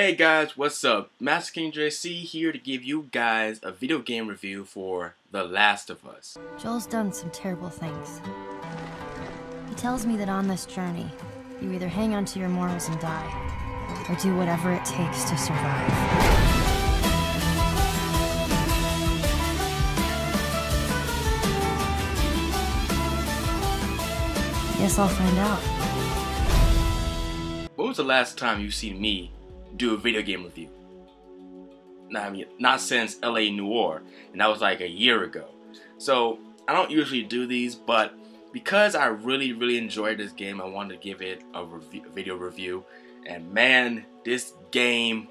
Hey guys, what's up? MasterKingJC here to give you guys a video game review for The Last of Us. Joel's done some terrible things. He tells me that on this journey, you either hang on to your morals and die, or do whatever it takes to survive. Guess I'll find out. When was the last time you seen me do a video game review? Not since LA Noire, and that was like a year ago. So I don't usually do these, but because I really enjoyed this game, I wanted to give it a video review. And man, this game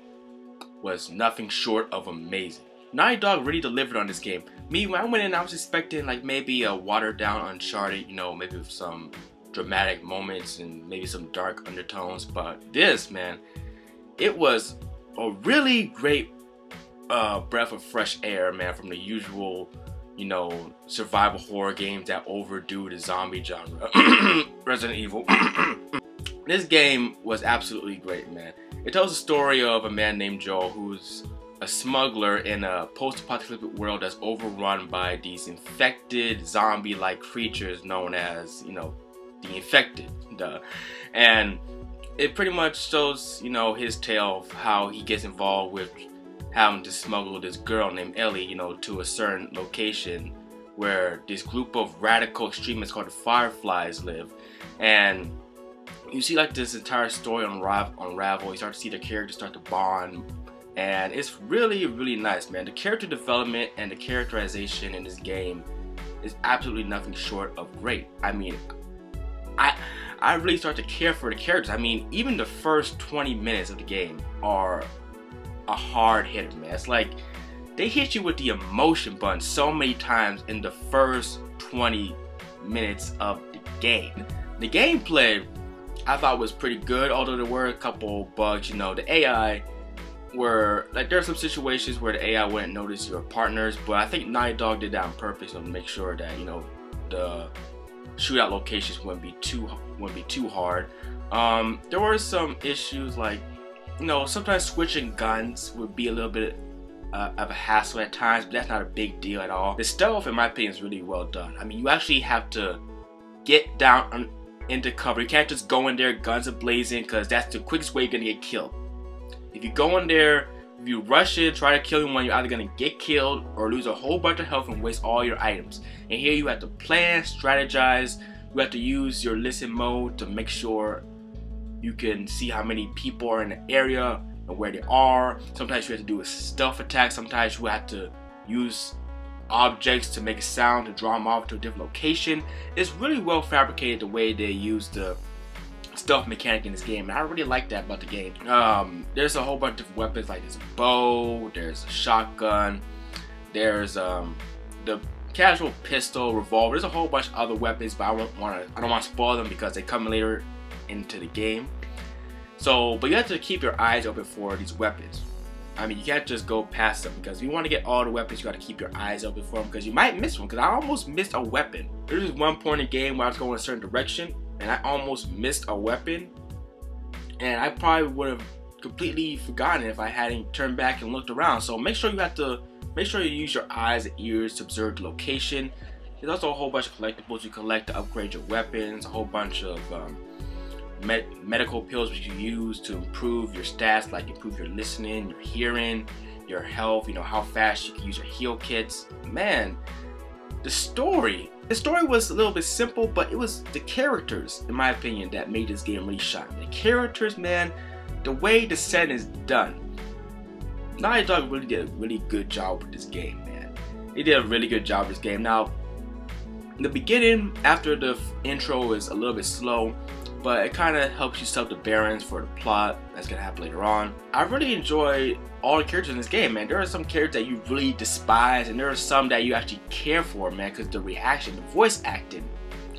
was nothing short of amazing. Naughty Dog really delivered on this game. Me, when I went in, I was expecting like maybe a watered down Uncharted, you know, maybe with some dramatic moments and maybe some dark undertones. But this, man, it was a really great breath of fresh air, man, from the usual, you know, survival horror games that overdo the zombie genre. Resident Evil. This game was absolutely great, man. It tells the story of a man named Joel who's a smuggler in a post-apocalyptic world that's overrun by these infected zombie-like creatures known as, you know, the Infected. And it pretty much shows, you know, his tale of how he gets involved with having to smuggle this girl named Ellie, you know, to a certain location where this group of radical extremists called the Fireflies live. And you see like this entire story unravel. You start to see the characters start to bond, and it's really nice, man. The character development and the characterization in this game is absolutely nothing short of great. I mean, I really start to care for the characters. I mean, even the first 20 minutes of the game are a hard hitter, man. It's like they hit you with the emotion button so many times in the first 20 minutes of the game. The gameplay I thought was pretty good, although there were a couple bugs. You know, the AI were like, there are some situations where the AI wouldn't notice your partners, but I think Naughty Dog did that on purpose to make sure that, you know, the shootout locations wouldn't be too hard. There were some issues like, you know, sometimes switching guns would be a little bit of a hassle at times, but that's not a big deal at all. The stealth, in my opinion, is really well done. I mean, you actually have to get down into cover. You can't just go in there guns a-blazing, because that's the quickest way you're gonna get killed. If you go in there, if you rush it, try to kill anyone, you're either gonna get killed or lose a whole bunch of health and waste all your items. And here you have to plan, strategize. You have to use your listen mode to make sure you can see how many people are in the area and where they are. Sometimes you have to do a stealth attack. Sometimes you have to use objects to make a sound to draw them off to a different location. It's really well fabricated the way they use the stealth mechanic in this game, and I really like that about the game. There's a whole bunch of weapons, like there's a bow, there's a shotgun, there's the casual pistol, revolver. There's a whole bunch of other weapons, but I don't want to spoil them because they come later into the game. So, but you have to keep your eyes open for these weapons. I mean, you can't just go past them, because if you want to get all the weapons, you got to keep your eyes open for them, because you might miss one. Because I almost missed a weapon. There's just one point in the game where I was going a certain direction, and I almost missed a weapon, and I probably would have completely forgotten if I hadn't turned back and looked around. So make sure you use your eyes and ears to observe the location. There's also a whole bunch of collectibles you collect to upgrade your weapons, a whole bunch of medical pills which you use to improve your stats, like improve your listening, your hearing, your health, you know, how fast you can use your heal kits. Man, the story was a little bit simple, but it was the characters, in my opinion, that made this game really shine. The characters, man, the way the setting is done. Naughty Dog really did a really good job with this game, man. They did a really good job with this game. Now, in the beginning, after the intro is a little bit slow, but it kind of helps you set up the bearings for the plot that's gonna happen later on. I really enjoy all the characters in this game, man. There are some characters that you really despise, and there are some that you actually care for, man, because the reaction, the voice acting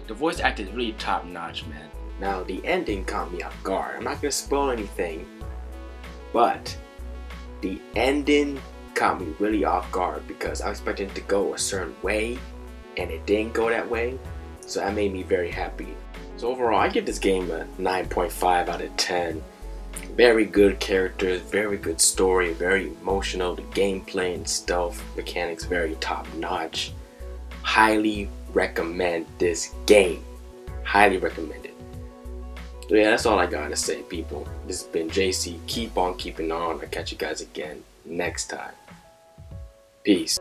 is really top notch, man. Now, the ending caught me off guard. I'm not gonna spoil anything, but the ending caught me really off guard, because I was expecting it to go a certain way, and it didn't go that way. So that made me very happy. So overall, I give this game a 9.5 out of 10. Very good characters, very good story, very emotional. The gameplay and stealth mechanics very top notch. Highly recommend this game. Highly recommend it. So yeah, that's all I gotta say, people. This has been JC. Keep on keeping on. I'll catch you guys again next time. Peace.